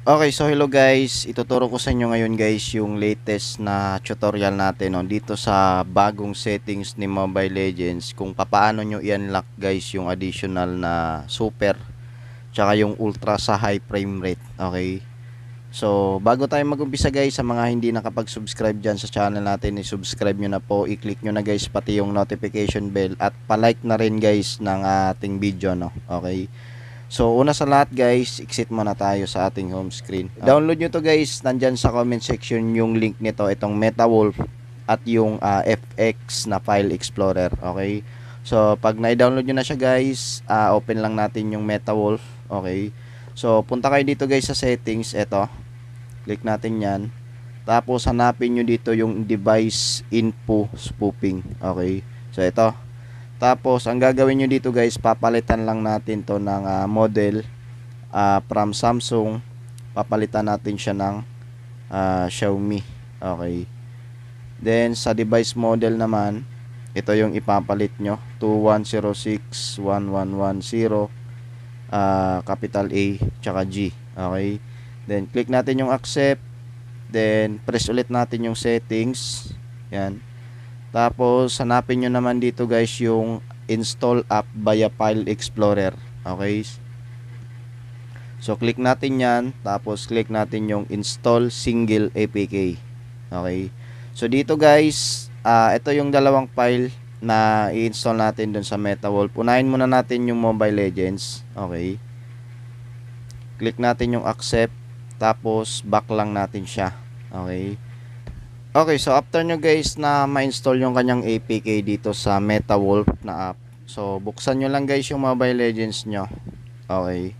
Okay, so hello guys. Ituturo ko sa inyo ngayon guys yung latest na tutorial natin no, dito sa bagong settings ni Mobile Legends kung papaano nyo i-unlock guys yung additional na super tsaka yung ultra sa high frame rate. Okay. So, bago tayo mag-umpisa guys, sa mga hindi nakapag-subscribe dyan sa channel natin, i-subscribe nyo na po, i-click nyo na guys pati yung notification bell at pa-like na rin guys ng ating video no. Okay. So, una sa lahat guys, exit muna tayo sa ating home screen. Download nyo to guys, nandyan sa comment section yung link nito, itong MetaWolf at yung FX na File Explorer. Okay. So, pag na-download nyo na siya guys, open lang natin yung MetaWolf. Okay. So, punta kayo dito guys sa settings, eto. Click natin yan. Tapos, hanapin nyo dito yung device info spoofing. Okay. So, ito. Tapos, ang gagawin nyo dito guys, papalitan lang natin to ng model from Samsung. Papalitan natin siya ng Xiaomi. Okay. Then, sa device model naman, ito yung ipapalit nyo. 21061110 capital A, tsaka G. Okay. Then, click natin yung accept. Then, press ulit natin yung settings. Yan. Tapos, hanapin nyo naman dito guys yung install app via File Explorer. Okay. So, click natin yan. Tapos, click natin yung install single APK. Okay. So, dito guys, ito yung dalawang file na i-install natin dun sa MetaWolf. Unahin muna natin yung Mobile Legends. Okay. Click natin yung accept. Tapos, back lang natin siya. Okay. Okay, so after nyo guys na ma-install yung kanyang APK dito sa MetaWolf na app. So, buksan nyo lang guys yung Mobile Legends nyo. Okay.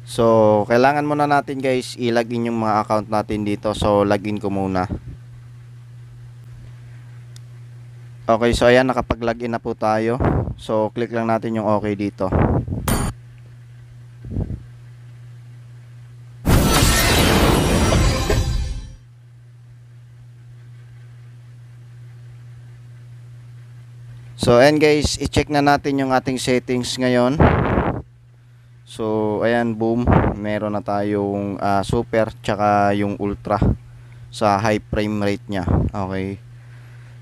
So, kailangan muna natin guys i-login yung mga account natin dito. So, login ko muna. Okay, so ayan, nakapag-login na po tayo. So, click lang natin yung okay dito. So, ayan guys, i-check na natin yung ating settings ngayon. So, ayan, boom. Meron na tayong super tsaka yung ultra sa high frame rate niya. Okay.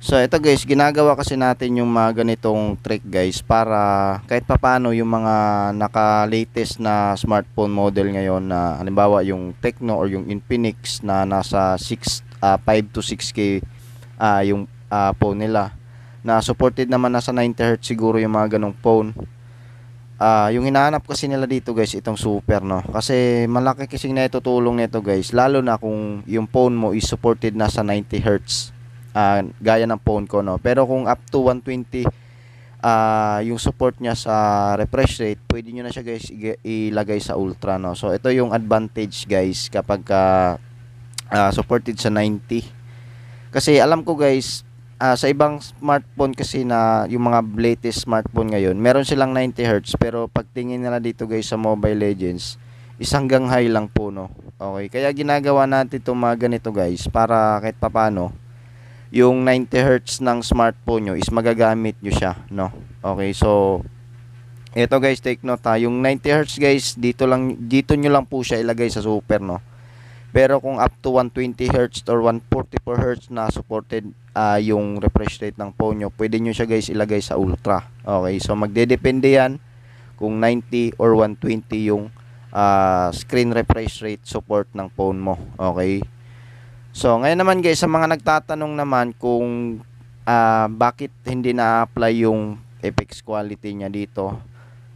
So, ito guys, ginagawa kasi natin yung mga ganitong trick guys para kahit papaano yung mga naka-latest na smartphone model ngayon na halimbawa yung Tecno or yung Infinix na nasa 5 to 6K yung phone nila na supported naman nasa 90Hz siguro yung mga ganong phone. Yung hinahanap kasi nila dito guys, itong super no. Kasi malaki kasing na itutulong nito guys, lalo na kung yung phone mo is supported na sa 90Hz. Gaya ng phone ko no. Pero kung up to 120 yung support niya sa refresh rate, pwede nyo na siya guys ilagay sa ultra no. So ito yung advantage guys kapag supported sa 90. Kasi alam ko guys, sa ibang smartphone kasi na yung mga latest smartphone ngayon, meron silang 90Hz pero pagtingin nila dito guys sa Mobile Legends is hanggang high lang po no. Okay, kaya ginagawa natin itong mga ganito guys para kahit papano yung 90Hz ng smartphone nyo is magagamit nyo siya no. Okay, so ito guys, take note yung 90Hz guys, dito nyo lang po siya ilagay sa super no. Pero kung up to 120Hz or 144Hz na supported yung refresh rate ng phone nyo, pwede nyo siya guys ilagay sa ultra. Okay, so magdedepende yan kung 90 or 120 yung screen refresh rate support ng phone mo. Okay. So ngayon naman guys, sa mga nagtatanong naman kung bakit hindi na-apply yung FX quality niya dito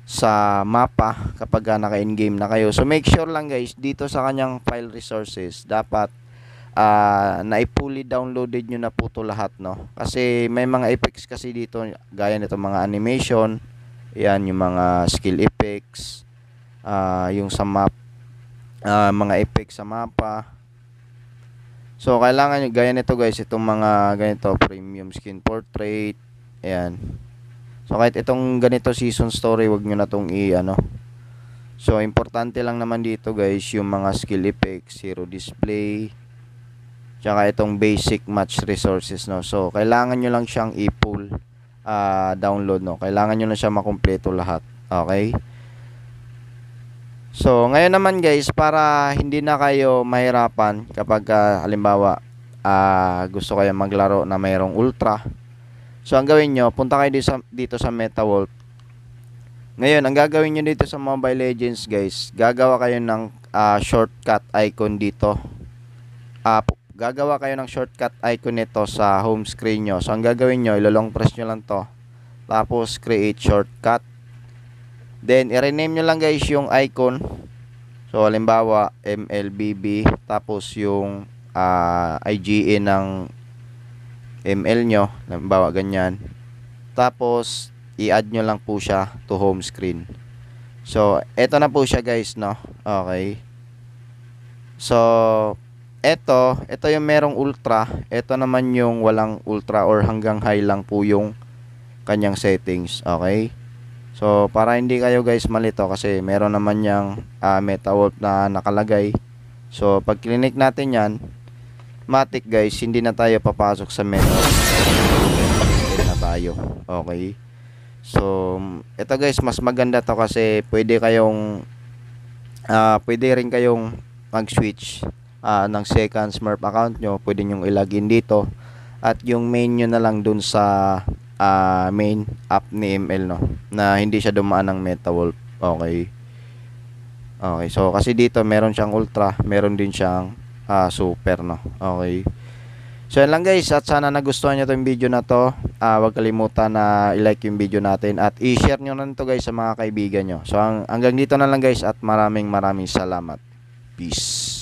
sa mapa kapag naka-in-game na kayo. So make sure lang guys, dito sa kanyang file resources, dapat na-fully downloaded nyo na po to lahat no. Kasi may mga effects kasi dito, gaya nito mga animation, yan yung mga skill effects, yung sa map, mga effects sa mapa. So kailangan nyo, gaya nito guys, itong mga ganito, premium skin portrait, ayan. So kahit itong ganito season story, wag nyo na itong So importante lang naman dito guys yung mga skill effects, hero display, tsaka itong basic match resources, no. So kailangan nyo lang siyang i-pull, download, no. Kailangan nyo lang siya makumpleto lahat. Okay? So ngayon naman guys, para hindi na kayo mahirapan kapag halimbawa gusto kayo maglaro na mayroong ultra. So ang gawin nyo, punta kayo dito sa MetaWolf. Ngayon, ang gagawin nyo dito sa Mobile Legends guys, gagawa kayo ng shortcut icon dito. Gagawa kayo ng shortcut icon nito sa home screen nyo. So ang gagawin nyo, ilolong press nyo lang to, tapos create shortcut. Then i-rename nyo lang guys yung icon. So halimbawa MLBB, tapos yung IGN ng ML nyo, halimbawa ganyan. Tapos i-add nyo lang po siya to home screen. So eto na po siya guys, no. Okay. So ito yung merong ultra. Ito naman yung walang ultra or hanggang high lang po yung kanyang settings. Okay. So para hindi kayo guys malito, kasi meron naman yung MetaWolf na nakalagay. So pag clinic natin yan, matik guys, hindi na tayo papasok sa MetaWolf. Hindi na tayo. Okay. So ito guys, mas maganda to kasi pwede rin kayong mag-switch ng second Smurf account nyo. Pwede nyo ilagin dito, at yung main nyo na lang dun sa main app ni ML, no, na hindi siya dumaan ng MetaWolf. Okay. Okay, so kasi dito meron siyang ultra, meron din siyang super, no. Okay. So yan lang guys, at sana nagustuhan nyo itong video na to. Huwag kalimutan na i-like yung video natin at i-share nyo na to guys sa mga kaibigan nyo. So hanggang dito na lang guys, at maraming salamat. Peace.